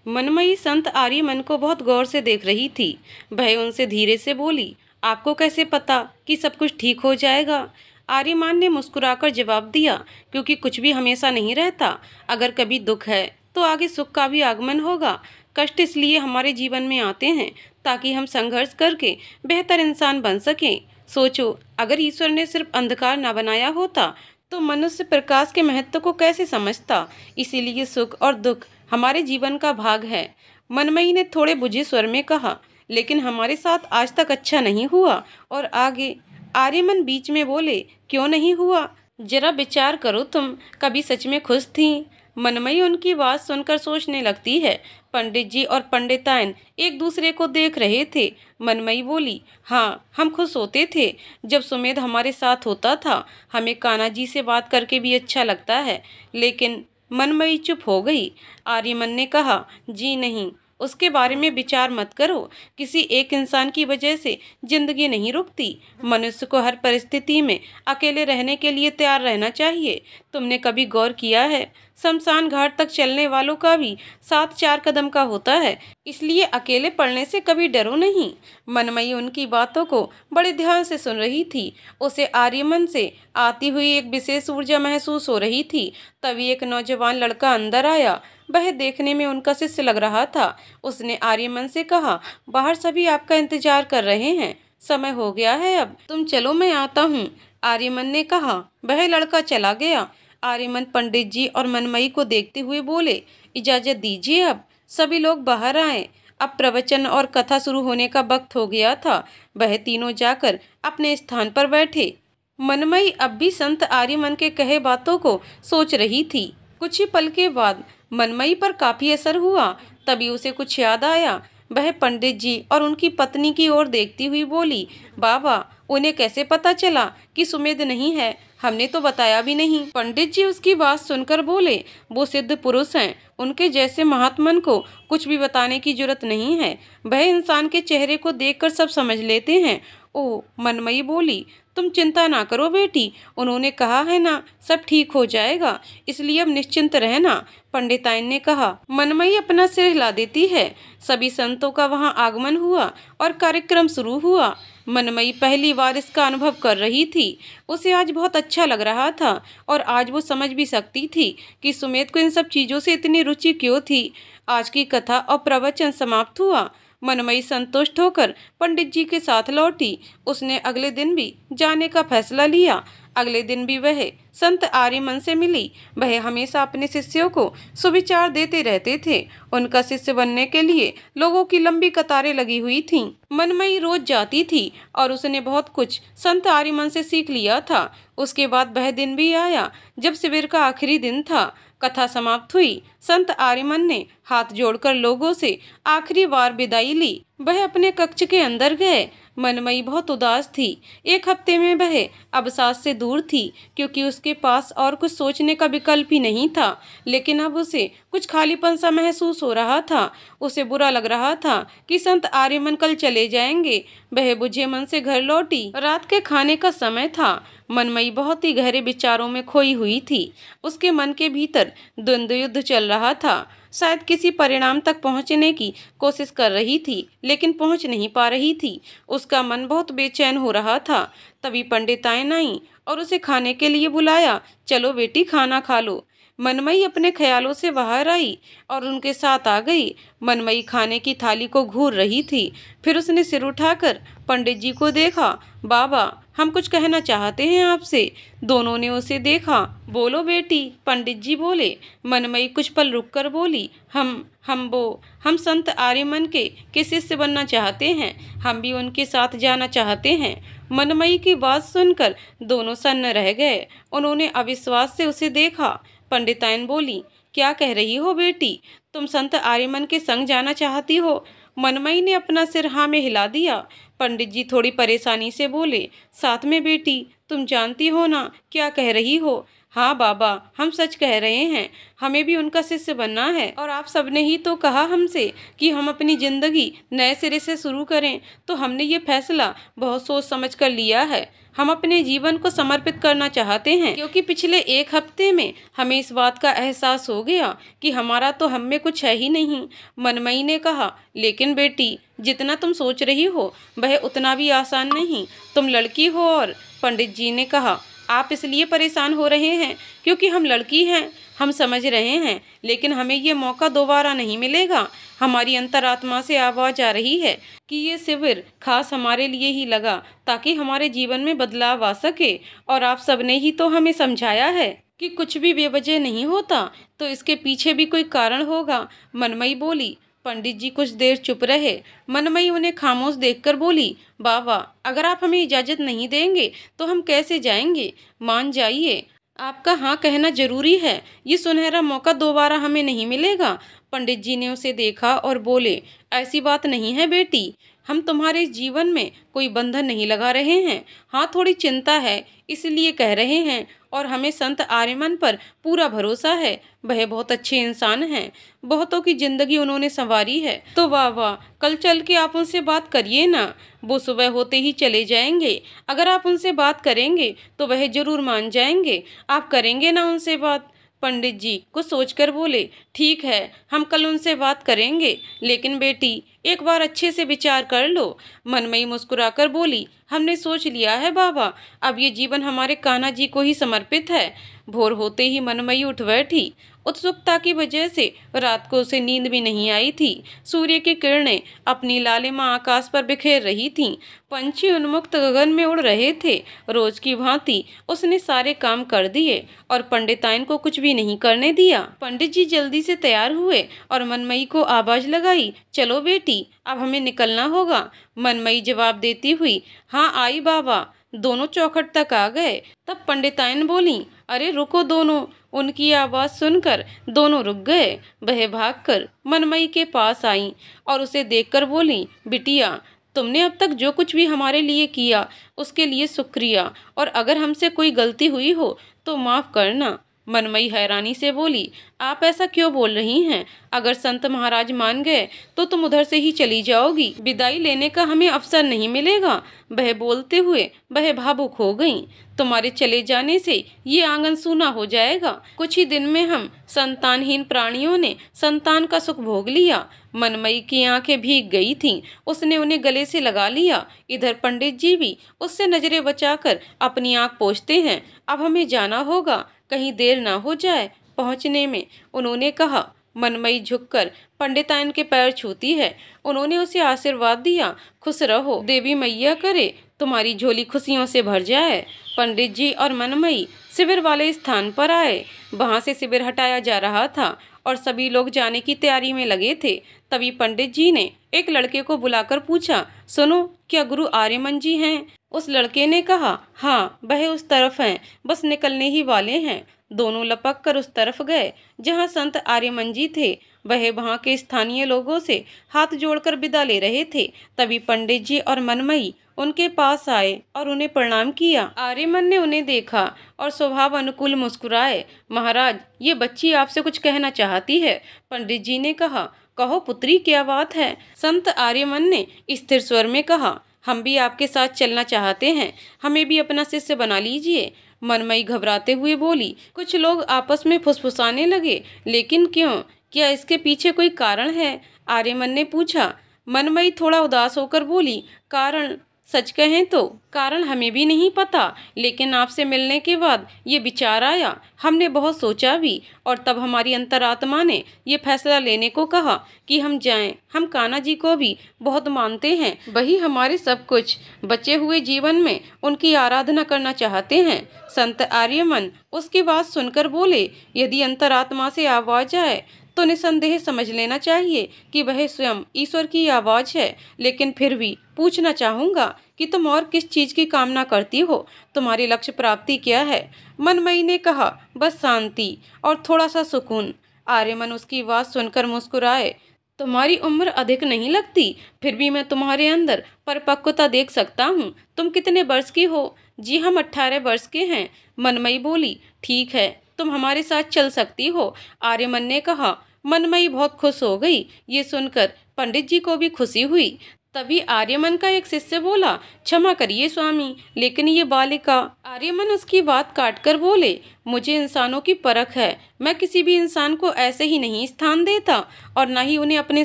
मनमयी संत आर्यमन को बहुत गौर से देख रही थी। वह उनसे धीरे से बोली, आपको कैसे पता कि सब कुछ ठीक हो जाएगा? आर्यमान ने मुस्कुराकर जवाब दिया, क्योंकि कुछ भी हमेशा नहीं रहता। अगर कभी दुख है तो आगे सुख का भी आगमन होगा। कष्ट इसलिए हमारे जीवन में आते हैं ताकि हम संघर्ष करके बेहतर इंसान बन सकें। सोचो, अगर ईश्वर ने सिर्फ अंधकार न बनाया होता तो मनुष्य प्रकाश के महत्व को कैसे समझता। इसीलिए सुख और दुख हमारे जीवन का भाग है। मनमयी ने थोड़े बुझे स्वर में कहा, लेकिन हमारे साथ आज तक अच्छा नहीं हुआ और आगे? आर्यमन बीच में बोले, क्यों नहीं हुआ? जरा विचार करो, तुम कभी सच में खुश थीं? मनमयी उनकी बात सुनकर सोचने लगती है। पंडित जी और पंडितायन एक दूसरे को देख रहे थे। मनमयी बोली, हाँ, हम खुश होते थे जब सुमेध हमारे साथ होता था। हमें कान्हा जी से बात करके भी अच्छा लगता है। लेकिन मनमयी चुप हो गई। आर्यमन ने कहा, जी नहीं, उसके बारे में विचार मत करो। किसी एक इंसान की वजह से जिंदगी नहीं रुकती। मनुष्य को हर परिस्थिति में अकेले रहने के लिए तैयार रहना चाहिए। तुमने कभी गौर किया है, शमशान घाट तक चलने वालों का भी साथ 4 कदम का होता है। इसलिए अकेले पड़ने से कभी डरो नहीं। मनमयी उनकी बातों को बड़े ध्यान से सुन रही थी। उसे आर्यमन से आती हुई एक विशेष ऊर्जा महसूस हो रही थी। तभी एक नौजवान लड़का अंदर आया। वह देखने में उनका शिष्य लग रहा था। उसने आर्यमन से कहा, बाहर सभी आपका इंतजार कर रहे हैं, समय हो गया है, अब तुम चलो, मैं आता हूँ। आर्यमन ने कहा। वह लड़का चला गया। आर्यमन पंडित जी और मनमयी को देखते हुए बोले, इजाजत दीजिए, अब सभी लोग बाहर आए। अब प्रवचन और कथा शुरू होने का वक्त हो गया था। वह तीनों जाकर अपने स्थान पर बैठे। मनमयी अब भी संत आर्यमन के कहे बातों को सोच रही थी। कुछ ही पल के बाद मनमयी पर काफी असर हुआ। तभी उसे कुछ याद आया। वह पंडित जी और उनकी पत्नी की ओर देखती हुई बोली, बाबा, उन्हें कैसे पता चला कि सुमेध नहीं है? हमने तो बताया भी नहीं। पंडित जी उसकी बात सुनकर बोले, वो सिद्ध पुरुष हैं, उनके जैसे महात्मन को कुछ भी बताने की जरूरत नहीं है। वह इंसान के चेहरे को देखकर सब समझ लेते हैं। ओ, मनमयी बोली, तुम चिंता ना करो बेटी, उन्होंने कहा है ना, सब ठीक हो जाएगा, इसलिए अब निश्चिंत रहना। पंडिताइन ने कहा। मनमयी अपना सिर हिला देती है। सभी संतों का वहां आगमन हुआ और कार्यक्रम शुरू हुआ। मनमयी पहली बार इसका अनुभव कर रही थी। उसे आज बहुत अच्छा लग रहा था और आज वो समझ भी सकती थी कि सुमेध को इन सब चीज़ों से इतनी रुचि क्यों थी। आज की कथा और प्रवचन समाप्त हुआ। मनमयी संतुष्ट होकर पंडित जी के साथ लौटी। उसने अगले दिन भी जाने का फैसला लिया। अगले दिन भी वह संत आर्यमन से मिली। वह हमेशा अपने शिष्यों को सुविचार देते रहते थे। उनका शिष्य बनने के लिए लोगों की लंबी कतारें लगी हुई थीं। मनमयी रोज जाती थी और उसने बहुत कुछ संत आर्यमन से सीख लिया था। उसके बाद वह दिन भी आया जब शिविर का आखिरी दिन था। कथा समाप्त हुई। संत आर्यमन ने हाथ जोड़कर लोगों से आखिरी बार विदाई ली। वह अपने कक्ष के अंदर गए। मनमयी बहुत उदास थी। एक हफ्ते में वह अवसाद से दूर थी, क्योंकि उसके पास और कुछ सोचने का विकल्प ही नहीं था। लेकिन अब उसे कुछ खालीपन सा महसूस हो रहा था। उसे बुरा लग रहा था कि संत आर्यमन कल चले जाएंगे। वह बुझे मन से घर लौटी। रात के खाने का समय था। मनमयी बहुत ही गहरे विचारों में खोई हुई थी। उसके मन के भीतर द्वंद्व युद्ध चल रहा था। शायद किसी परिणाम तक पहुंचने की कोशिश कर रही थी, लेकिन पहुंच नहीं पा रही थी। उसका मन बहुत बेचैन हो रहा था। तभी पंडिताइन आई और उसे खाने के लिए बुलाया। चलो बेटी, खाना खा लो। मनमयी अपने ख्यालों से बाहर आई और उनके साथ आ गई। मनमयी खाने की थाली को घूर रही थी। फिर उसने सिर उठाकर पंडित जी को देखा। बाबा, हम कुछ कहना चाहते हैं आपसे। दोनों ने उसे देखा। बोलो बेटी, पंडित जी बोले। मनमयी कुछ पल रुककर बोली, हम संत आर्यमन के शिष्य बनना चाहते हैं। हम भी उनके साथ जाना चाहते हैं। मनमयी की बात सुनकर दोनों सन्न रह गए। उन्होंने अविश्वास से उसे देखा। पंडिताइन बोली, क्या कह रही हो बेटी, तुम संत आर्यमन के संग जाना चाहती हो? मनमयी ने अपना सिर हाँ में हिला दिया। पंडित जी थोड़ी परेशानी से बोले, साथ में बेटी, तुम जानती हो ना क्या कह रही हो? हाँ बाबा, हम सच कह रहे हैं। हमें भी उनका शिष्य बनना है और आप सबने ही तो कहा हमसे कि हम अपनी जिंदगी नए सिरे से शुरू करें, तो हमने ये फैसला बहुत सोच समझ कर लिया है। हम अपने जीवन को समर्पित करना चाहते हैं, क्योंकि पिछले 1 हफ्ते में हमें इस बात का एहसास हो गया कि हमारा तो हम में कुछ है ही नहीं। मनमयी ने कहा, लेकिन बेटी, जितना तुम सोच रही हो वह उतना भी आसान नहीं। तुम लड़की हो। और पंडित जी ने कहा, आप इसलिए परेशान हो रहे हैं क्योंकि हम लड़की हैं। हम समझ रहे हैं, लेकिन हमें ये मौका दोबारा नहीं मिलेगा। हमारी अंतरात्मा से आवाज आ रही है कि ये शिविर खास हमारे लिए ही लगा, ताकि हमारे जीवन में बदलाव आ सके। और आप सबने ही तो हमें समझाया है कि कुछ भी बेवजह नहीं होता, तो इसके पीछे भी कोई कारण होगा। मनमयी बोली। पंडित जी कुछ देर चुप रहे। मनमयी उन्हें खामोश देखकर बोली, बाबा, अगर आप हमें इजाजत नहीं देंगे तो हम कैसे जाएंगे? मान जाइए, आपका हाँ कहना जरूरी है। ये सुनहरा मौका दोबारा हमें नहीं मिलेगा। पंडित जी ने उसे देखा और बोले, ऐसी बात नहीं है बेटी, हम तुम्हारे जीवन में कोई बंधन नहीं लगा रहे हैं। हाँ, थोड़ी चिंता है, इसलिए कह रहे हैं। और हमें संत आर्यमन पर पूरा भरोसा है। वह बहुत अच्छे इंसान हैं। बहुतों की जिंदगी उन्होंने संवारी है। तो वाह वाह, कल चल के आप उनसे बात करिए ना। वो सुबह होते ही चले जाएंगे। अगर आप उनसे बात करेंगे तो वह जरूर मान जाएंगे। आप करेंगे ना उनसे बात? पंडित जी कुछ सोचकर बोले, ठीक है, हम कल उनसे बात करेंगे, लेकिन बेटी एक बार अच्छे से विचार कर लो। मनमयी मुस्कुराकर बोली, हमने सोच लिया है बाबा, अब ये जीवन हमारे कान्हा जी को ही समर्पित है। भोर होते ही मनमयी उठ बैठी। उत्सुकता की वजह से रात को उसे नींद भी नहीं आई थी। सूर्य की किरणें अपनी लालिमा आकाश पर बिखेर रही थीं। पंछी उन्मुक्त गगन में उड़ रहे थे। रोज की भांति उसने सारे काम कर दिए और पंडिताइन को कुछ भी नहीं करने दिया। पंडित जी जल्दी से तैयार हुए और मनमयी को आवाज लगाई, चलो बेटी, अब हमें निकलना होगा। मनमयी जवाब देती हुई, हाँ आई बाबा। दोनों चौखट तक आ गए। तब पंडिताइन बोली, अरे रुको दोनों। उनकी आवाज सुनकर दोनों रुक गए। वह भागकर मनमयी के पास आई और उसे देखकर बोली, बिटिया, तुमने अब तक जो कुछ भी हमारे लिए किया उसके लिए शुक्रिया, और अगर हमसे कोई गलती हुई हो तो माफ करना। मनमयी हैरानी से बोली, आप ऐसा क्यों बोल रही हैं? अगर संत महाराज मान गए तो तुम उधर से ही चली जाओगी। विदाई लेने का हमें अवसर नहीं मिलेगा। वह बोलते हुए वह भावुक हो गईं। तुम्हारे चले जाने से ये आंगन सूना हो जाएगा। कुछ ही दिन में हम संतानहीन प्राणियों ने संतान का सुख भोग लिया। मनमयी की आंखें भीग गई थीं। उसने उन्हें गले से लगा लिया। इधर पंडित जी भी उससे नजरें बचाकर अपनी आंख पोंछते हैं। अब हमें जाना होगा, कहीं देर ना हो जाए पहुंचने में, उन्होंने कहा। मनमयी झुककर पंडिताइन के पैर छूती है। उन्होंने उसे आशीर्वाद दिया, खुश रहो, देवी मैया करे तुम्हारी झोली खुशियों से भर जाए। पंडित जी और मनमयी शिविर वाले स्थान पर आए। वहां से शिविर हटाया जा रहा था और सभी लोग जाने की तैयारी में लगे थे। तभी पंडित जी ने एक लड़के को बुलाकर पूछा, सुनो, क्या गुरु आर्यमन जी हैं? उस लड़के ने कहा, हाँ, वह उस तरफ हैं, बस निकलने ही वाले हैं। दोनों लपक कर उस तरफ गए जहाँ संत आर्यमन जी थे। वह वहाँ के स्थानीय लोगों से हाथ जोड़कर विदा ले रहे थे। तभी पंडित जी और मनमयी उनके पास आए और उन्हें प्रणाम किया। आर्यमन ने उन्हें देखा और स्वभाव अनुकूल मुस्कुराए। महाराज, ये बच्ची आपसे कुछ कहना चाहती है। पंडित जी ने कहा, कहो पुत्री, क्या बात है? संत आर्यमन ने स्थिर स्वर में कहा, हम भी आपके साथ चलना चाहते हैं, हमें भी अपना शिष्य बना लीजिए। मनमयी घबराते हुए बोली। कुछ लोग आपस में फुसफुसाने लगे, लेकिन क्यों? क्या इसके पीछे कोई कारण है? आर्यमन ने पूछा। मनमयी थोड़ा उदास होकर बोली, कारण? सच कहें तो कारण हमें भी नहीं पता, लेकिन आपसे मिलने के बाद ये विचार आया। हमने बहुत सोचा भी, और तब हमारी अंतरात्मा ने ये फैसला लेने को कहा कि हम जाएं। हम कान्हा जी को भी बहुत मानते हैं, वही हमारे सब कुछ। बचे हुए जीवन में उनकी आराधना करना चाहते हैं। संत आर्यमन उसकी बात सुनकर बोले, यदि अंतरात्मा से आवाज आए तो निसंदेह समझ लेना चाहिए कि वह स्वयं ईश्वर की आवाज है। लेकिन फिर भी पूछना चाहूंगा कि तुम और किस चीज की कामना करती हो? तुम्हारी लक्ष्य प्राप्ति क्या है? मनमयी ने कहा, बस शांति और थोड़ा सा सुकून। आर्यमन उसकी बात सुनकर मुस्कुराए। तुम्हारी उम्र अधिक नहीं लगती, फिर भी मैं तुम्हारे अंदर परिपक्वता देख सकता हूँ। तुम कितने वर्ष की हो? जी, हम 18 वर्ष के हैं। मनमयी बोली, ठीक है, तुम हमारे साथ चल सकती हो। आर्यमन ने कहा। मनमयी बहुत खुश हो गई। ये सुनकर पंडित जी को भी खुशी हुई। तभी आर्यमन का एक शिष्य बोला, क्षमा करिए स्वामी, लेकिन ये बालिका। आर्यमन उसकी बात काटकर बोले, मुझे इंसानों की परख है, मैं किसी भी इंसान को ऐसे ही नहीं स्थान देता और न ही उन्हें अपने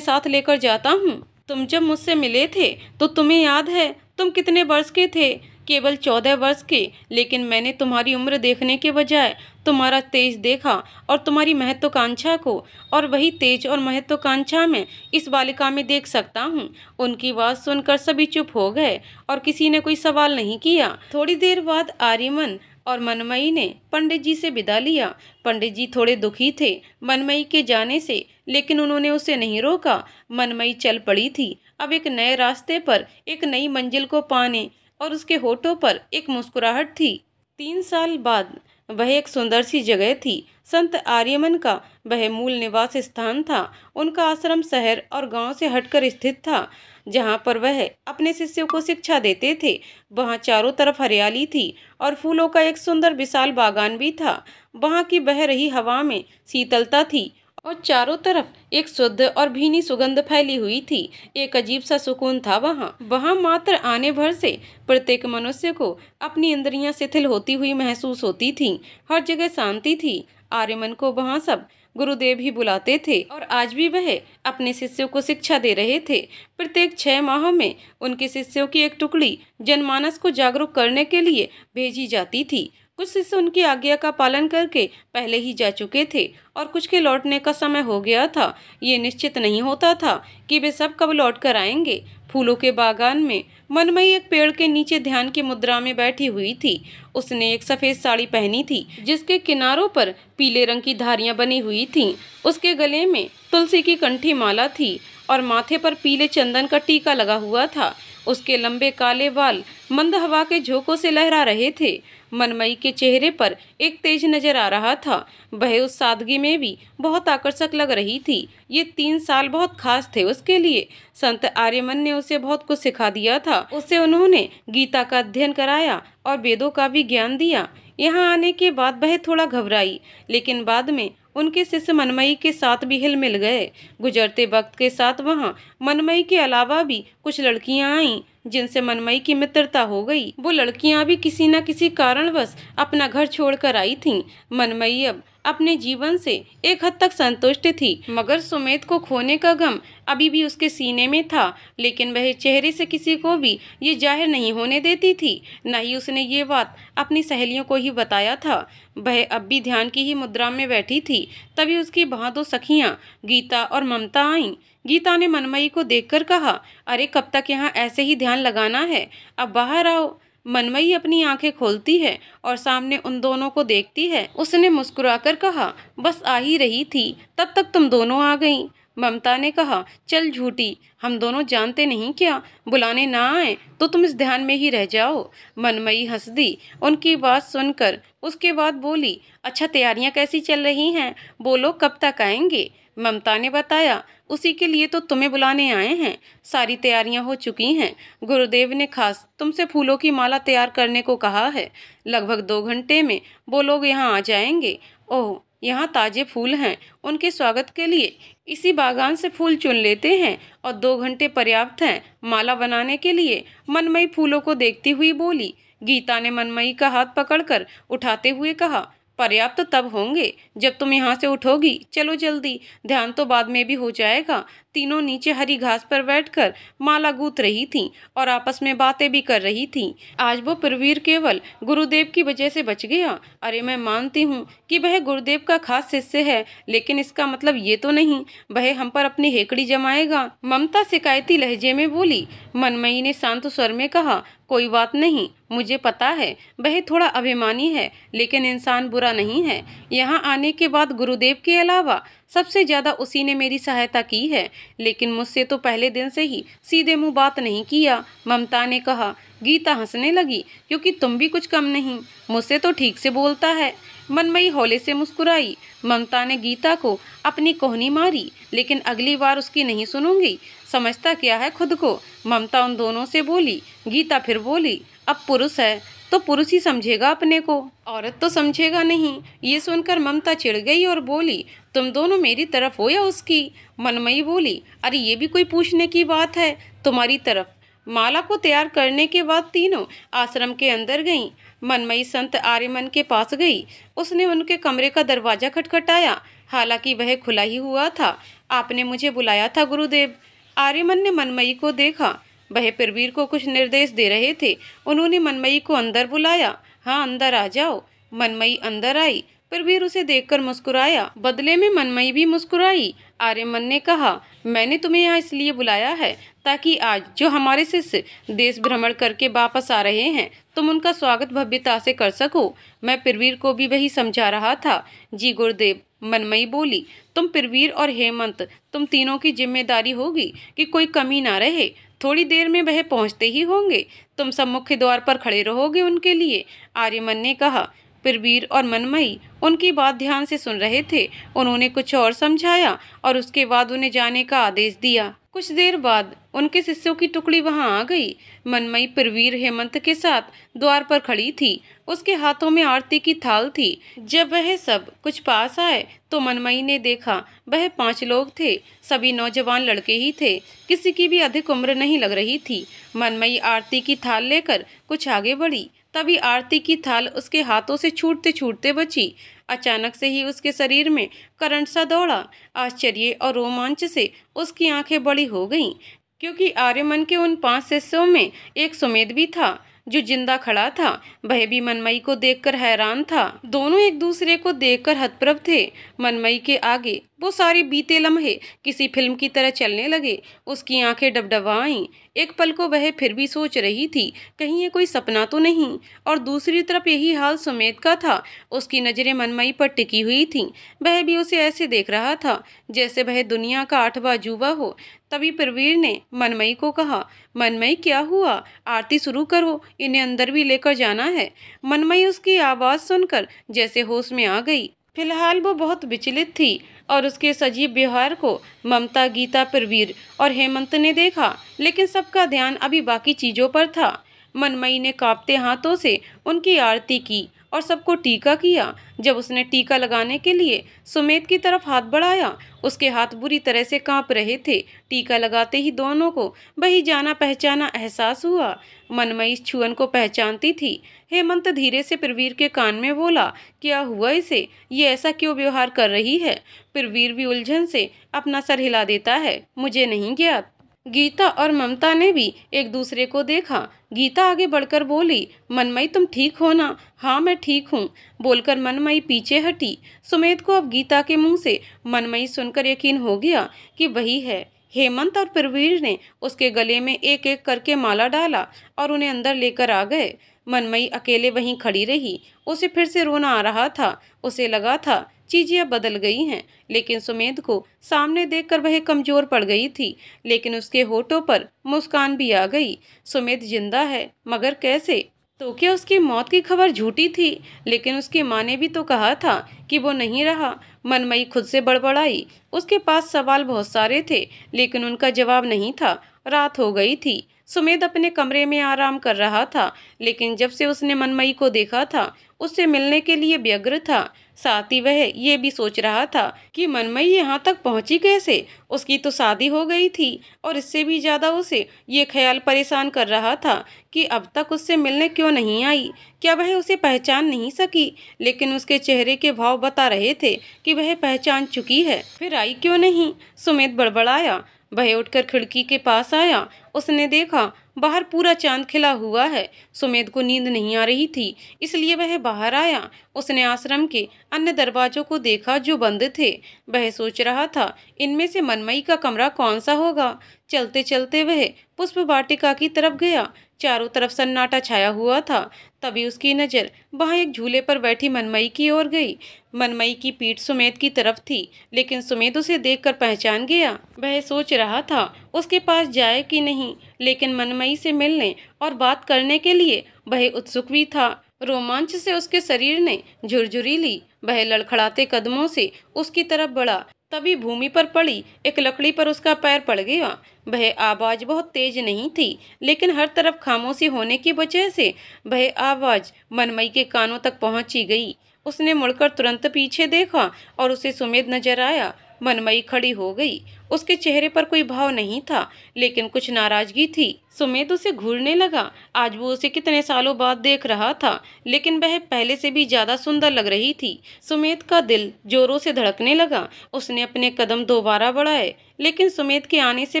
साथ लेकर जाता हूँ। तुम जब मुझसे मिले थे तो तुम्हें याद है तुम कितने वर्ष के थे? केवल 14 वर्ष के, लेकिन मैंने तुम्हारी उम्र देखने के बजाय तुम्हारा तेज देखा और तुम्हारी महत्वाकांक्षा को, और वही तेज और महत्वाकांक्षा में इस बालिका में देख सकता हूँ। उनकी बात सुनकर सभी चुप हो गए और किसी ने कोई सवाल नहीं किया। थोड़ी देर बाद आर्यमन और मनमयी ने पंडित जी से विदा लिया। पंडित जी थोड़े दुखी थे मनमयी के जाने से, लेकिन उन्होंने उसे नहीं रोका। मनमयी चल पड़ी थी अब एक नए रास्ते पर, एक नई मंजिल को पाने, और उसके होठों पर एक मुस्कुराहट थी। 3 साल बाद वह एक सुंदर सी जगह थी। संत आर्यमन का वह मूल निवास स्थान था। उनका आश्रम शहर और गांव से हटकर स्थित था, जहां पर वह अपने शिष्यों को शिक्षा देते थे। वहां चारों तरफ हरियाली थी और फूलों का एक सुंदर विशाल बागान भी था। वहां की बह रही हवा में शीतलता थी और चारों तरफ एक शुद्ध और भीनी सुगंध फैली हुई थी। एक अजीब सा सुकून था वहां मात्र आने भर से प्रत्येक मनुष्य को अपनी इंद्रियां शिथिल होती हुई महसूस होती थीं। हर जगह शांति थी। आर्यमन को वहां सब गुरुदेव ही बुलाते थे और आज भी वह अपने शिष्यों को शिक्षा दे रहे थे। प्रत्येक 6 माह में उनके शिष्यों की एक टुकड़ी जनमानस को जागरूक करने के लिए भेजी जाती थी। कुछ शिष्य उनकी आज्ञा का पालन करके पहले ही जा चुके थे और कुछ के लौटने का समय हो गया था। ये निश्चित नहीं होता था कि वे सब कब लौट कर आएंगे। फूलों के बागान में मनमयी एक पेड़ के नीचे ध्यान की मुद्रा में बैठी हुई थी। उसने एक सफेद साड़ी पहनी थी जिसके किनारों पर पीले रंग की धारियां बनी हुई थीं। उसके गले में तुलसी की कंठी माला थी और माथे पर पीले चंदन का टीका लगा हुआ था। उसके लंबे काले बाल मंद हवा के झोंकों से लहरा रहे थे। मनमयी के चेहरे पर एक तेज नजर आ रहा था। वह उस सादगी में भी बहुत आकर्षक लग रही थी। ये 3 साल बहुत खास थे उसके लिए। संत आर्यमन ने उसे बहुत कुछ सिखा दिया था। उसे उन्होंने गीता का अध्ययन कराया और वेदों का भी ज्ञान दिया। यहाँ आने के बाद वह थोड़ा घबराई, लेकिन बाद में उनके शिष्य मनमयी के साथ भी हिल मिल गए। गुजरते वक्त के साथ वहाँ मनमयी के अलावा भी कुछ लड़कियां आईं जिनसे मनमयी की मित्रता हो गई। वो लड़कियां भी किसी न किसी कारणवश अपना घर छोड़कर आई थीं। मनमयी अब अपने जीवन से एक हद तक संतुष्ट थी, मगर सुमेध को खोने का गम अभी भी उसके सीने में था। लेकिन वह चेहरे से किसी को भी ये जाहिर नहीं होने देती थी। न ही उसने ये बात अपनी सहेलियों को ही बताया था। वह अब भी ध्यान की ही मुद्रा में बैठी थी। तभी उसकी वहाँ 2 सखियाँ गीता और ममता आईं। गीता ने मनमयी को देखकर कहा, अरे कब तक यहाँ ऐसे ही ध्यान लगाना है, अब बाहर आओ। मनमयी अपनी आंखें खोलती है और सामने उन दोनों को देखती है। उसने मुस्कुराकर कहा, बस आ ही रही थी, तब तक तुम दोनों आ गईं। ममता ने कहा, चल झूठी, हम दोनों जानते नहीं क्या, बुलाने ना आए तो तुम इस ध्यान में ही रह जाओ। मनमयी हंस दी उनकी बात सुनकर। उसके बाद बोली, अच्छा तैयारियां कैसी चल रही हैं, बोलो कब तक आएंगे। ममता ने बताया, उसी के लिए तो तुम्हें बुलाने आए हैं, सारी तैयारियां हो चुकी हैं। गुरुदेव ने खास तुमसे फूलों की माला तैयार करने को कहा है। लगभग 2 घंटे में वो लोग यहाँ आ जाएंगे। ओह, यहाँ ताजे फूल हैं, उनके स्वागत के लिए इसी बागान से फूल चुन लेते हैं और 2 घंटे पर्याप्त हैं माला बनाने के लिए। मनमयी फूलों को देखती हुई बोली। गीता ने मनमयी का हाथ पकड़कर उठाते हुए कहा, पर्याप्त तो तब होंगे जब तुम यहाँ से उठोगी, चलो जल्दी, ध्यान तो बाद में भी हो जाएगा। तीनों नीचे हरी घास पर बैठकर माला गूंथ रही थीं और आपस में बातें भी कर रही थीं। आज वो प्रवीर केवल गुरुदेव की वजह से बच गया। अरे मैं मानती हूँ कि वह गुरुदेव का खास शिष्य है, लेकिन इसका मतलब ये तो नहीं वह हम पर अपनी हेकड़ी जमाएगा। ममता शिकायती लहजे में बोली। मनमयी ने शांत स्वर में कहा, कोई बात नहीं, मुझे पता है वह थोड़ा अभिमानी है, लेकिन इंसान बुरा नहीं है। यहाँ आने के बाद गुरुदेव के अलावा सबसे ज्यादा उसी ने मेरी सहायता की है, लेकिन मुझसे तो पहले दिन से ही सीधे मुंह बात नहीं किया। ममता ने कहा। गीता हंसने लगी, क्योंकि तुम भी कुछ कम नहीं, मुझसे तो ठीक से बोलता है। मनमयी हौले से मुस्कुराई। ममता ने गीता को अपनी कोहनी मारी, लेकिन अगली बार उसकी नहीं सुनूंगी, समझता क्या है खुद को। ममता उन दोनों से बोली। गीता फिर बोली, अब पुरुष है तो पुरुष ही समझेगा अपने को, औरत तो समझेगा नहीं। ये सुनकर ममता चिढ़ गई और बोली, तुम दोनों मेरी तरफ हो या उसकी? मनमयी बोली, अरे ये भी कोई पूछने की बात है, तुम्हारी तरफ। माला को तैयार करने के बाद तीनों आश्रम के अंदर गईं। मनमयी संत आर्यमन के पास गई। उसने उनके कमरे का दरवाजा खटखटाया, हालांकि वह खुला ही हुआ था। आपने मुझे बुलाया था गुरुदेव। आर्यमन ने मनमयी को देखा। वह प्रवीर को कुछ निर्देश दे रहे थे। उन्होंने मनमयी को अंदर बुलाया। हाँ, अंदर आ जाओ। मनमयी अंदर आई। प्रवीर उसे देखकर मुस्कुराया। बदले में मनमयी भी मुस्कुराई। आर्यमन ने कहा, मैंने तुम्हें यहाँ इसलिए बुलाया है ताकि आज जो हमारे शिष्य देश भ्रमण करके वापस आ रहे हैं, तुम उनका स्वागत भव्यता से कर सको। मैं प्रवीर को भी वही समझा रहा था। जी गुरुदेव। मनमयी बोली, तुम प्रवीर और हेमंत, तुम तीनों की जिम्मेदारी होगी कि कोई कमी ना रहे। थोड़ी देर में वह पहुंचते ही होंगे। तुम सब मुख्य द्वार पर खड़े रहोगे उनके लिए। आर्यमन ने कहा। प्रवीर और मनमयी उनकी बात ध्यान से सुन रहे थे। उन्होंने कुछ और समझाया और उसके बाद उन्हें जाने का आदेश दिया। कुछ देर बाद उनके शिष्यों की टुकड़ी वहां आ गई। मनमयी प्रवीर हेमंत के साथ द्वार पर खड़ी थी। उसके हाथों में आरती की थाल थी। जब वह सब कुछ पास आए तो मनमयी ने देखा वह 5 लोग थे। सभी नौजवान लड़के ही थे। किसी की भी अधिक उम्र नहीं लग रही थी। मनमयी आरती की थाल लेकर कुछ आगे बढ़ी। तभी आरती की थाल उसके हाथों से छूटते छूटते बची। अचानक से ही उसके शरीर में करंट सा दौड़ा। आश्चर्य और रोमांच से उसकी आंखें बड़ी हो गईं, क्योंकि आर्यमन के उन 5 शिष्यों में एक सुमेध भी था जो जिंदा खड़ा था। वह भी मनमयी को देखकर हैरान था। दोनों एक दूसरे को देखकर हतप्रभ थे। मनमयी के आगे वो सारे बीते लम्हे किसी फिल्म की तरह चलने लगे। उसकी आंखें डबडबाईं। एक पल को वह फिर भी सोच रही थी, कहीं ये कोई सपना तो नहीं। और दूसरी तरफ यही हाल सुमेध का था। उसकी नजरें मनमयी पर टिकी हुई थीं। वह भी उसे ऐसे देख रहा था जैसे वह दुनिया का 8वां अजूबा हो। तभी प्रवीर ने मनमयी को कहा, मनमयी क्या हुआ? आरती शुरू करो, इन्हें अंदर भी लेकर जाना है। मनमयी उसकी आवाज़ सुनकर जैसे होश में आ गई। फिलहाल वो बहुत विचलित थी और उसके सजीव व्यवहार को ममता, गीता, प्रवीर और हेमंत ने देखा, लेकिन सबका ध्यान अभी बाकी चीज़ों पर था। मनमयी ने कांपते हाथों से उनकी आरती की और सबको टीका किया। जब उसने टीका लगाने के लिए सुमेध की तरफ हाथ बढ़ाया, उसके हाथ बुरी तरह से कांप रहे थे। टीका लगाते ही दोनों को वही जाना पहचाना एहसास हुआ। मनमयी इस छुअन को पहचानती थी। हेमंत धीरे से प्रवीर के कान में बोला, क्या हुआ इसे? ये ऐसा क्यों व्यवहार कर रही है? प्रवीर भी उलझन से अपना सर हिला देता है, मुझे नहीं ज्ञात। गीता और ममता ने भी एक दूसरे को देखा। गीता आगे बढ़कर बोली, मनमयी तुम ठीक हो ना? हाँ मैं ठीक हूँ, बोलकर मनमयी पीछे हटी। सुमेध को अब गीता के मुंह से मनमयी सुनकर यकीन हो गया कि वही है। हेमंत और प्रवीर ने उसके गले में एक एक करके माला डाला और उन्हें अंदर लेकर आ गए। मनमयी अकेले वहीं खड़ी रही। उसे फिर से रोना आ रहा था। उसे लगा था चीजें अब बदल गई हैं, लेकिन सुमेध को सामने देखकर वह कमजोर पड़ गई थी। लेकिन उसके होठों पर मुस्कान भी आ गई। सुमेध जिंदा है, मगर कैसे? तो क्या उसकी मौत की खबर झूठी थी? लेकिन उसकी माँ ने भी तो कहा था कि वो नहीं रहा। मनमयी खुद से बड़बड़ाई। उसके पास सवाल बहुत सारे थे, लेकिन उनका जवाब नहीं था। रात हो गई थी। सुमेध अपने कमरे में आराम कर रहा था, लेकिन जब से उसने मनमयी को देखा था, उससे मिलने के लिए व्यग्र था। साथ ही वह ये भी सोच रहा था कि मनमयी यहाँ तक पहुँची कैसे? उसकी तो शादी हो गई थी। और इससे भी ज़्यादा उसे ये ख्याल परेशान कर रहा था कि अब तक उससे मिलने क्यों नहीं आई। क्या वह उसे पहचान नहीं सकी? लेकिन उसके चेहरे के भाव बता रहे थे कि वह पहचान चुकी है। फिर आई क्यों नहीं? सुमेध बड़बड़ाया। वह उठकर खिड़की के पास आया। उसने देखा बाहर पूरा चांद खिला हुआ है। सुमेध को नींद नहीं आ रही थी, इसलिए वह बाहर आया। उसने आश्रम के अन्य दरवाजों को देखा जो बंद थे। वह सोच रहा था इनमें से मनमयी का कमरा कौन सा होगा। चलते चलते वह पुष्प वाटिका की तरफ गया। चारों तरफ सन्नाटा छाया हुआ था। तभी उसकी नज़र वहाँ एक झूले पर बैठी मनमयी की ओर गई। मनमयी की पीठ सुमेध की तरफ थी, लेकिन सुमेध उसे देखकर पहचान गया। वह सोच रहा था उसके पास जाए कि नहीं, लेकिन मनमयी से मिलने और बात करने के लिए वह उत्सुक भी था। रोमांच से उसके शरीर ने झुरझुरी ली। वह लड़खड़ाते कदमों से उसकी तरफ बढ़ा। तभी भूमि पर पड़ी एक लकड़ी पर उसका पैर पड़ गया। वह आवाज बहुत तेज नहीं थी, लेकिन हर तरफ खामोशी होने की वजह से वह आवाज मनमई के कानों तक पहुंची गई। उसने मुड़कर तुरंत पीछे देखा और उसे सुमेध नजर आया। मनमई खड़ी हो गई। उसके चेहरे पर कोई भाव नहीं था, लेकिन कुछ नाराजगी थी। सुमेध उसे घूरने लगा। आज वो उसे कितने सालों बाद देख रहा था, लेकिन वह पहले से भी ज्यादा सुंदर लग रही थी। सुमेध का दिल जोरों से धड़कने लगा। उसने अपने कदम दोबारा बढ़ाए, लेकिन सुमेध के आने से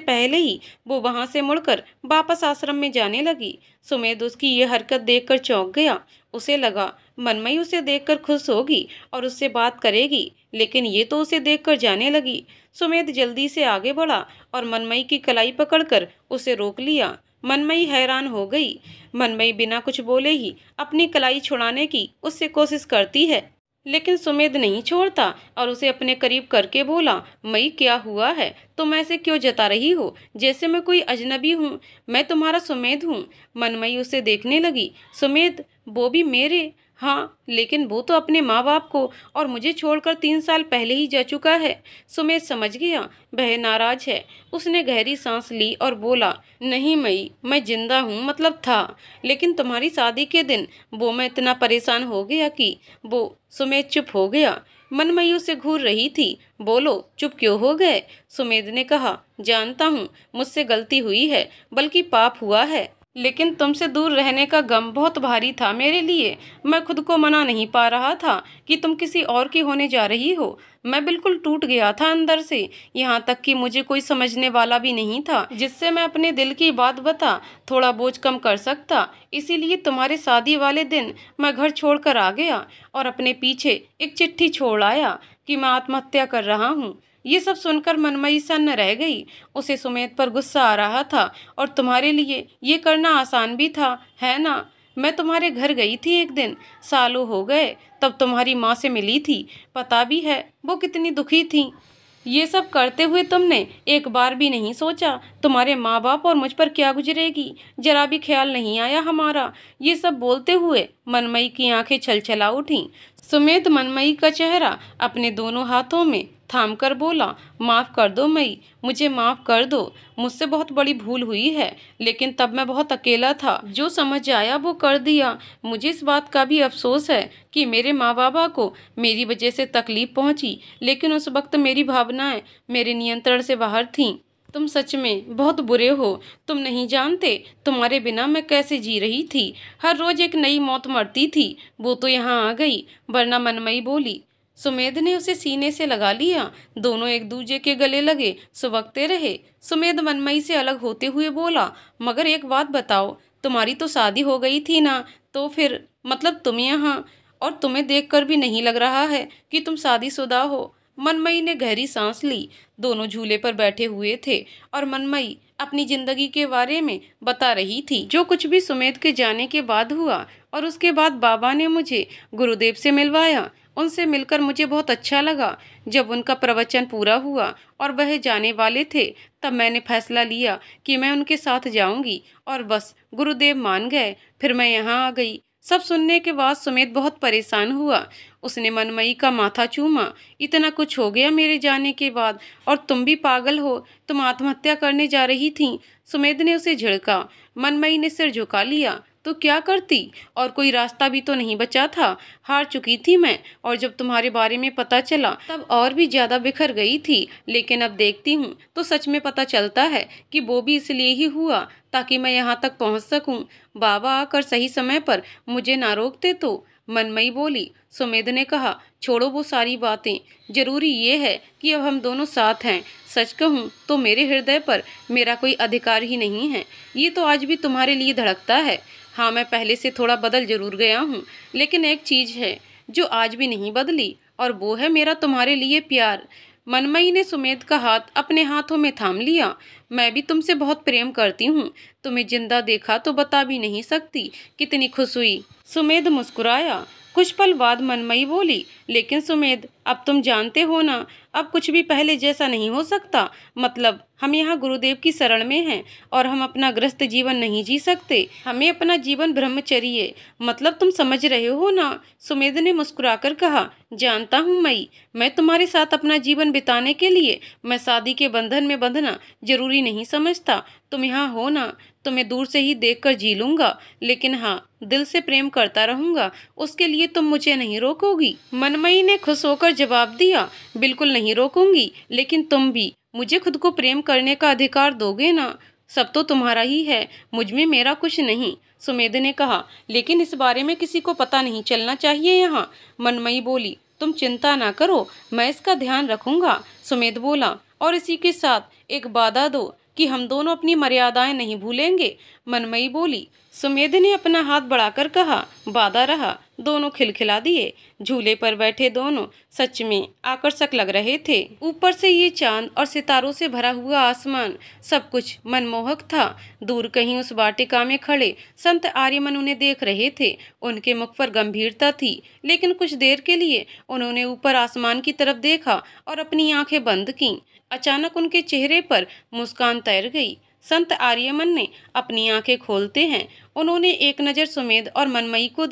पहले ही वो वहां से मुड़कर वापस आश्रम में जाने लगी। सुमेध उसकी ये हरकत देखकर चौंक गया। उसे लगा मनमई उसे देखकर खुश होगी और उससे बात करेगी, लेकिन ये तो उसे देखकर जाने लगी। सुमेध जल्दी से आगे बढ़ा और मनमई की कलाई पकड़कर उसे रोक लिया। मनमई हैरान हो गई। मनमई बिना कुछ बोले ही अपनी कलाई छुड़ाने की उससे कोशिश करती है, लेकिन सुमेध नहीं छोड़ता और उसे अपने करीब करके बोला, मई क्या हुआ है? तुम ऐसे क्यों जता रही हो जैसे मैं कोई अजनबी हूँ? मैं तुम्हारा सुमेध हूँ। मनमई उसे देखने लगी। सुमेध, वो भी मेरे? हाँ, लेकिन वो तो अपने माँ बाप को और मुझे छोड़कर 3 साल पहले ही जा चुका है। सुमेध समझ गया वह नाराज है। उसने गहरी सांस ली और बोला, नहीं मई, मैं जिंदा हूँ, मतलब था, लेकिन तुम्हारी शादी के दिन वो मैं इतना परेशान हो गया कि वो। सुमेध चुप हो गया। मनमई उसे घूर रही थी। बोलो, चुप क्यों हो गए? सुमेध ने कहा, जानता हूँ मुझसे गलती हुई है, बल्कि पाप हुआ है, लेकिन तुमसे दूर रहने का गम बहुत भारी था मेरे लिए। मैं खुद को मना नहीं पा रहा था कि तुम किसी और की होने जा रही हो। मैं बिल्कुल टूट गया था अंदर से, यहाँ तक कि मुझे कोई समझने वाला भी नहीं था जिससे मैं अपने दिल की बात बता थोड़ा बोझ कम कर सकता। इसीलिए तुम्हारे शादी वाले दिन मैं घर छोड़कर आ गया और अपने पीछे एक चिट्ठी छोड़ आया कि मैं आत्महत्या कर रहा हूँ। ये सब सुनकर मनमई सन्न रह गई। उसे सुमेध पर गुस्सा आ रहा था और तुम्हारे लिए ये करना आसान भी था, है ना? मैं तुम्हारे घर गई थी एक दिन, सालों हो गए, तब तुम्हारी माँ से मिली थी। पता भी है वो कितनी दुखी थी। ये सब करते हुए तुमने एक बार भी नहीं सोचा तुम्हारे माँ बाप और मुझ पर क्या गुजरेगी? जरा भी ख्याल नहीं आया हमारा। ये सब बोलते हुए मनमई की आंखें छलछला उठीं। सुमेध मनमई का चेहरा अपने दोनों हाथों में थाम कर बोला, माफ़ कर दो मई, मुझे माफ़ कर दो। मुझसे बहुत बड़ी भूल हुई है, लेकिन तब मैं बहुत अकेला था। जो समझ आया वो कर दिया। मुझे इस बात का भी अफसोस है कि मेरे माँ बाबा को मेरी वजह से तकलीफ पहुंची, लेकिन उस वक्त मेरी भावनाएं मेरे नियंत्रण से बाहर थीं। तुम सच में बहुत बुरे हो। तुम नहीं जानते तुम्हारे बिना मैं कैसे जी रही थी। हर रोज एक नई मौत मरती थी। वो तो यहाँ आ गई, वरना। मनमई बोली। सुमेध ने उसे सीने से लगा लिया। दोनों एक दूसरे के गले लगे सुबकते रहे। सुमेध मनमई से अलग होते हुए बोला, मगर एक बात बताओ, तुम्हारी तो शादी हो गई थी ना, तो फिर मतलब तुम यहाँ, और तुम्हें देखकर भी नहीं लग रहा है कि तुम शादीशुदा हो। मनमई ने गहरी सांस ली। दोनों झूले पर बैठे हुए थे और मनमई अपनी जिंदगी के बारे में बता रही थी, जो कुछ भी सुमेध के जाने के बाद हुआ। और उसके बाद बाबा ने मुझे गुरुदेव से मिलवाया। उनसे मिलकर मुझे बहुत अच्छा लगा। जब उनका प्रवचन पूरा हुआ और वह जाने वाले थे, तब मैंने फैसला लिया कि मैं उनके साथ जाऊंगी, और बस गुरुदेव मान गए। फिर मैं यहाँ आ गई। सब सुनने के बाद सुमेध बहुत परेशान हुआ। उसने मनमई का माथा चूमा। इतना कुछ हो गया मेरे जाने के बाद, और तुम भी पागल हो। तुम आत्महत्या करने जा रही थी। सुमेध ने उसे झिड़का। मनमई ने सिर झुका लिया। तो क्या करती? और कोई रास्ता भी तो नहीं बचा था। हार चुकी थी मैं, और जब तुम्हारे बारे में पता चला तब और भी ज्यादा बिखर गई थी। लेकिन अब देखती हूँ तो सच में पता चलता है कि वो भी इसलिए ही हुआ ताकि मैं यहाँ तक पहुँच सकूँ। बाबा आकर सही समय पर मुझे ना रोकते तो। मनमई बोली। सुमेध ने कहा, छोड़ो वो सारी बातें, जरूरी ये है कि अब हम दोनों साथ हैं। सच कहूँ तो मेरे हृदय पर मेरा कोई अधिकार ही नहीं है। ये तो आज भी तुम्हारे लिए धड़कता है। हाँ, मैं पहले से थोड़ा बदल जरूर गया हूँ, लेकिन एक चीज़ है जो आज भी नहीं बदली, और वो है मेरा तुम्हारे लिए प्यार। मनमई ने सुमेध का हाथ अपने हाथों में थाम लिया। मैं भी तुमसे बहुत प्रेम करती हूँ। तुम्हें जिंदा देखा तो बता भी नहीं सकती कितनी खुश हुई। सुमेध मुस्कुराया। कुछ पल बाद मनमई बोली, लेकिन सुमेध, अब तुम जानते हो ना, अब कुछ भी पहले जैसा नहीं हो सकता। मतलब हम यहाँ गुरुदेव की शरण में हैं और हम अपना गृहस्थ जीवन नहीं जी सकते। हमें अपना जीवन ब्रह्मचर्य, मतलब तुम समझ रहे हो ना? सुमेध ने मुस्कुराकर कहा। जानता हूँ मई, मैं तुम्हारे साथ अपना जीवन बिताने के लिए मैं शादी के बंधन में बंधना जरूरी नहीं समझता। तुम यहाँ हो ना, तुम्हें दूर से ही देखकर जी लूंगा, लेकिन हाँ, दिल से प्रेम करता रहूंगा, उसके लिए तुम मुझे नहीं रोकोगी? मनमयी ने खुश होकर जवाब दिया। बिल्कुल नहीं रोकूंगी, लेकिन तुम भी मुझे खुद को प्रेम करने का अधिकार दोगे ना? सब तो तुम्हारा ही है, मुझ में मेरा कुछ नहीं, सुमेध ने कहा। लेकिन इस बारे में किसी को पता नहीं चलना चाहिए यहाँ, मनमयी बोली। तुम चिंता ना करो, मैं इसका ध्यान रखूंगा, सुमेध बोला। और इसी के साथ एक वादा दो कि हम दोनों अपनी मर्यादाएं नहीं भूलेंगे, मनमयी बोली। सुमेध ने अपना हाथ बढ़ाकर कहा। वादा रहा। दोनों खिलखिला दिए। झूले पर बैठे दोनों सच में आकर्षक लग रहे थे। ऊपर से ये चांद और सितारों से भरा हुआ आसमान, सब कुछ मनमोहक था। दूर कहीं उस वाटिका में खड़े संत आर्यमन उन्हें देख रहे थे। उनके मुख पर गंभीरता थी, लेकिन कुछ देर के लिए उन्होंने ऊपर आसमान की तरफ देखा और अपनी आंखें बंद कीं। अचानक उनके चेहरे पर मुस्कान तैर गई। संत आर्यमन ने अपनी आंखें खोलते हैं उन्होंने एक नज़र सुमेध और मनमयी को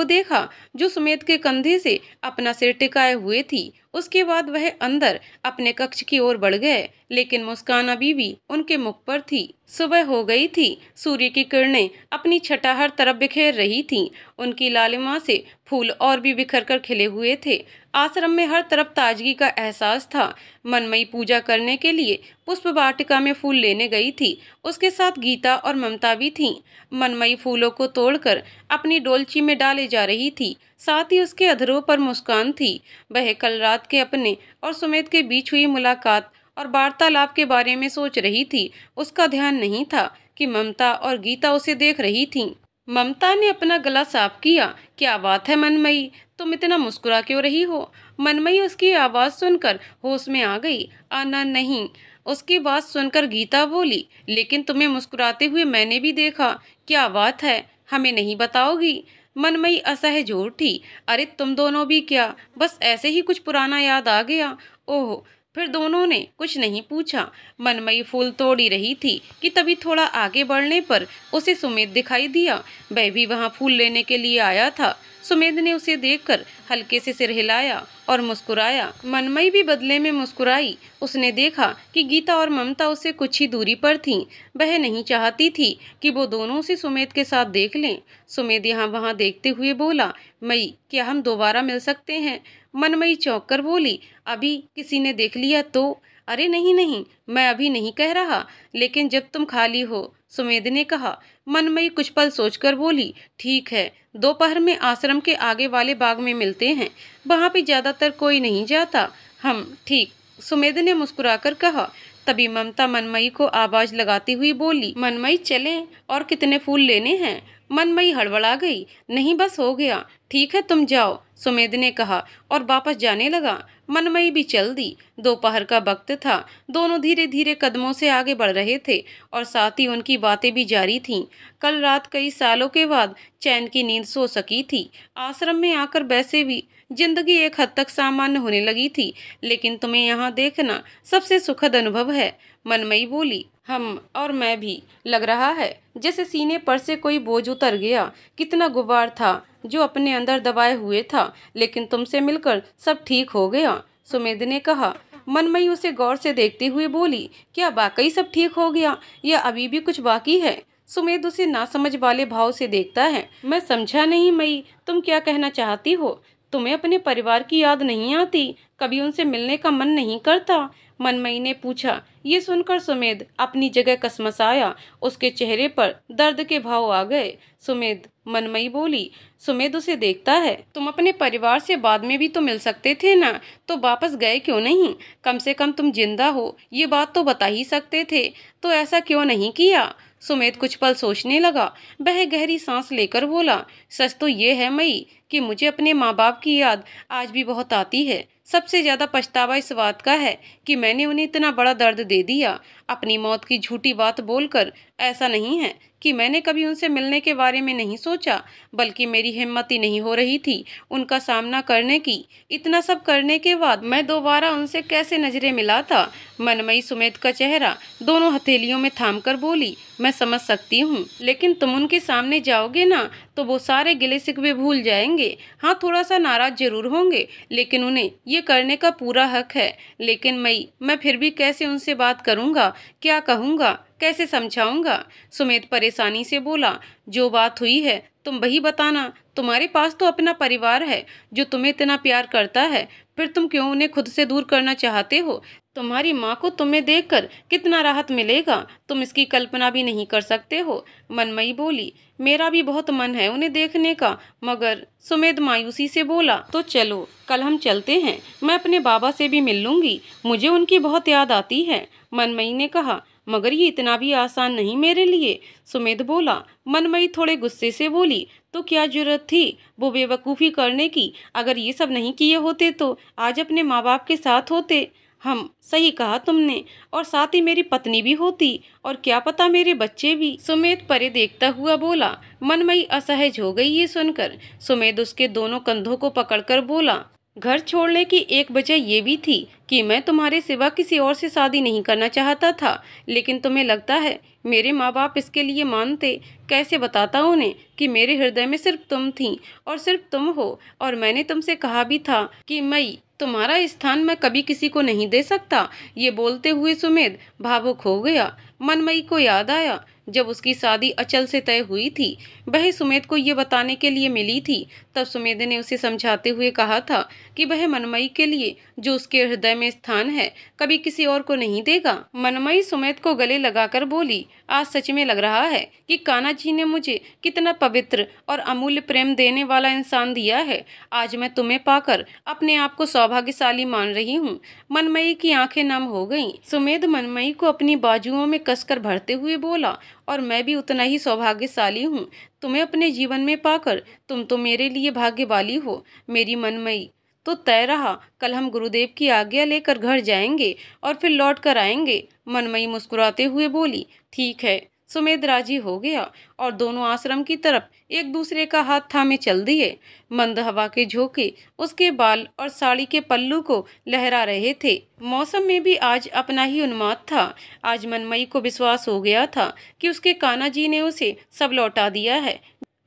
देखा, जो सुमेध के कंधे से अपना सिर टिकाए हुए थी। उसके बाद वह अंदर अपने कक्ष की ओर बढ़ गए, लेकिन मुस्कान अभी भी उनके मुख पर थी। सुबह हो गई थी। सूर्य की किरणें अपनी छटा हर तरफ बिखेर रही थीं। उनकी लालिमा से फूल और भी बिखर कर खिले हुए थे। आश्रम में हर तरफ ताजगी का एहसास था। मनमयी पूजा करने के लिए पुष्प वाटिका में फूल लेने गई थी। उसके साथ गीता और ममता भी थीं। मनमयी फूलों को तोड़कर अपनी डोलची में डाले जा रही थी। साथ ही उसके अधरों पर मुस्कान थी। वह कल रात के अपने और सुमेध के बीच हुई मुलाकात और वार्तालाप के बारे में सोच रही थी। उसका ध्यान नहीं था कि ममता और गीता उसे देख रही थीं। ममता ने अपना गला साफ किया। क्या बात है मनमयी, तुम इतना मुस्कुरा क्यों रही हो? मनमयी उसकी आवाज़ सुनकर होश में आ गई। आना नहीं, उसकी बात सुनकर गीता बोली। लेकिन तुम्हें मुस्कुराते हुए मैंने भी देखा। क्या बात है, हमें नहीं बताओगी? मनमयी असहज हो उठी। अरे तुम दोनों भी क्या, बस ऐसे ही कुछ पुराना याद आ गया? ओह, फिर दोनों ने कुछ नहीं पूछा। मनमयी फूल तोड़ ही रही थी कि तभी थोड़ा आगे बढ़ने पर उसे सुमेध दिखाई दिया। वह भी वहां फूल लेने के लिए आया था। सुमेध ने उसे देखकर हल्के से सिर हिलाया और मुस्कुराया। मनमयी भी बदले में मुस्कुराई। उसने देखा कि गीता और ममता उससे कुछ ही दूरी पर थीं। वह नहीं चाहती थी कि वो दोनों उसे सुमेध के साथ देख लें। सुमेध यहाँ वहाँ देखते हुए बोला, मई, क्या हम दोबारा मिल सकते हैं? मनमयी चौंक कर बोली, अभी किसी ने देख लिया तो? अरे नहीं नहीं, मैं अभी नहीं कह रहा, लेकिन जब तुम खाली हो, सुमेध ने कहा। मनमयी कुछ पल सोचकर बोली, ठीक है, दोपहर में आश्रम के आगे वाले बाग में मिलते हैं, वहाँ पे ज्यादातर कोई नहीं जाता। हम ठीक, सुमेध ने मुस्कुराकर कहा। तभी ममता मनमयी को आवाज लगाती हुई बोली, मनमयी चलें, और कितने फूल लेने हैं? मनमयी हड़बड़ा गई। नहीं, बस हो गया। ठीक है, तुम जाओ, सुमेध ने कहा और वापस जाने लगा। मनमयी भी चल दी। दोपहर का वक्त था। दोनों धीरे धीरे कदमों से आगे बढ़ रहे थे और साथ ही उनकी बातें भी जारी थीं। कल रात कई सालों के बाद चैन की नींद सो सकी थी। आश्रम में आकर वैसे भी जिंदगी एक हद तक सामान्य होने लगी थी, लेकिन तुम्हें यहाँ देखना सबसे सुखद अनुभव है, मनमयी बोली। हम और मैं भी, लग रहा है जैसे सीने पर से कोई बोझ उतर गया। कितना गुबार था जो अपने अंदर दबाए हुए था, लेकिन तुमसे मिलकर सब ठीक हो गया, सुमेध ने कहा। मनमयी उसे गौर से देखते हुए बोली, क्या वाकई सब ठीक हो गया या अभी भी कुछ बाकी है? सुमेध उसे नासमझ वाले भाव से देखता है। मैं समझा नहीं मई, तुम क्या कहना चाहती हो? तुम्हें अपने परिवार की याद नहीं आती? कभी उनसे मिलने का मन नहीं करता? मनमयी ने पूछा। ये सुनकर सुमेध अपनी जगह कसमसाया। उसके चेहरे पर दर्द के भाव आ गए। सुमेध, मनमयी बोली। सुमेध उसे देखता है। तुम अपने परिवार से बाद में भी तो मिल सकते थे ना, तो वापस गए क्यों नहीं? कम से कम तुम जिंदा हो ये बात तो बता ही सकते थे, तो ऐसा क्यों नहीं किया? सुमेध कुछ पल सोचने लगा। वह गहरी सांस लेकर बोला, सच तो ये है मई कि मुझे अपने माँ बाप की याद आज भी बहुत आती है। सबसे ज़्यादा पछतावा इस बात का है कि मैंने उन्हें इतना बड़ा दर्द दे दिया, अपनी मौत की झूठी बात बोलकर। ऐसा नहीं है कि मैंने कभी उनसे मिलने के बारे में नहीं सोचा, बल्कि मेरी हिम्मत ही नहीं हो रही थी उनका सामना करने की। इतना सब करने के बाद मैं दोबारा उनसे कैसे नजरें मिलाता। मनमयी सुमेध का चेहरा दोनों हथेलियों में थाम कर बोली, मैं समझ सकती हूँ, लेकिन तुम उनके सामने जाओगे ना तो वो सारे गिले शिकवे भूल जाएंगे। हाँ, थोड़ा सा नाराज जरूर होंगे, लेकिन उन्हें ये करने का पूरा हक है। लेकिन मैं फिर भी कैसे उनसे बात करूँगा, क्या कहूँगा, कैसे समझाऊंगा? सुमेध परेशानी से बोला, जो बात हुई है तुम वही बताना। तुम्हारे पास तो अपना परिवार है जो तुम्हें इतना प्यार करता है, फिर तुम क्यों उन्हें खुद से दूर करना चाहते हो? तुम्हारी माँ को तुम्हें देखकर कितना राहत मिलेगा, तुम इसकी कल्पना भी नहीं कर सकते हो। मनमयी बोली, मेरा भी बहुत मन है उन्हें देखने का, मगर। सुमेध मायूसी से बोला, तो चलो कल हम चलते हैं, मैं अपने बाबा से भी मिल लूंगी, मुझे उनकी बहुत याद आती है। मनमयी ने कहा, मगर ये इतना भी आसान नहीं मेरे लिए। सुमेध बोला। मनमयी थोड़े गुस्से से बोली, तो क्या जरूरत थी वो बेवकूफ़ी करने की? अगर ये सब नहीं किए होते तो आज अपने माँ बाप के साथ होते। हम, सही कहा तुमने, और साथ ही मेरी पत्नी भी होती, और क्या पता मेरे बच्चे भी। सुमेध परे देखता हुआ बोला। मनमयी असहज हो गई ये सुनकर। सुमेध उसके दोनों कंधों को पकड़कर बोला, घर छोड़ने की एक वजह ये भी थी कि मैं तुम्हारे सिवा किसी और से शादी नहीं करना चाहता था, लेकिन तुम्हें लगता है मेरे माँ बाप इसके लिए मानते? कैसे बताता उन्हें कि मेरे हृदय में सिर्फ तुम थी और सिर्फ तुम हो, और मैंने तुमसे कहा भी था कि तुम्हारा स्थान मैं कभी किसी को नहीं दे सकता। ये बोलते हुए सुमेध भावुक हो गया। मनमयी को याद आया जब उसकी शादी अचल से तय हुई थी, वह सुमेध को ये बताने के लिए मिली थी। तब सुमेध ने उसे समझाते हुए कहा था कि वह मनमयी के लिए जो उसके हृदय में स्थान है कभी किसी और को नहीं देगा। मनमयी सुमेध को गले लगाकर बोली, आज सच में लग रहा है कि कान्हा जी ने मुझे कितना पवित्र और अमूल्य प्रेम देने वाला इंसान दिया है। आज मैं तुम्हें पाकर अपने आप को सौभाग्यशाली मान रही हूँ। मनमयी की आंखें नम हो गईं। सुमेध मनमयी को अपनी बाजुओं में कसकर भरते हुए बोला, और मैं भी उतना ही सौभाग्यशाली हूँ तुम्हें अपने जीवन में पाकर। तुम तो मेरे लिए भाग्यवाली हो मेरी मनमयी। तो तय रहा, कल हम गुरुदेव की आज्ञा लेकर घर जाएंगे और फिर लौट कर आएंगे। मनमयी मुस्कुराते हुए बोली, ठीक है। सुमेध राजी हो गया और दोनों आश्रम की तरफ एक दूसरे का हाथ थामे चल दिए। मंद हवा के झोंके उसके बाल और साड़ी के पल्लू को लहरा रहे थे। मौसम में भी आज अपना ही उन्माद था। आज मनमयी को विश्वास हो गया था कि उसके कान्हा जी ने उसे सब लौटा दिया है।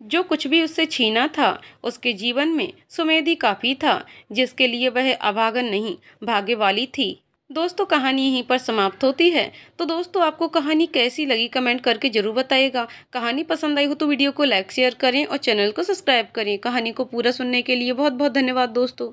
जो कुछ भी उससे छीना था उसके जीवन में सुमेध ही काफी था, जिसके लिए वह अभागन नहीं भाग्यवाली थी। दोस्तों, कहानी यहीं पर समाप्त होती है। तो दोस्तों, आपको कहानी कैसी लगी कमेंट करके जरूर बताइएगा। कहानी पसंद आई हो तो वीडियो को लाइक शेयर करें और चैनल को सब्सक्राइब करें। कहानी को पूरा सुनने के लिए बहुत बहुत धन्यवाद दोस्तों।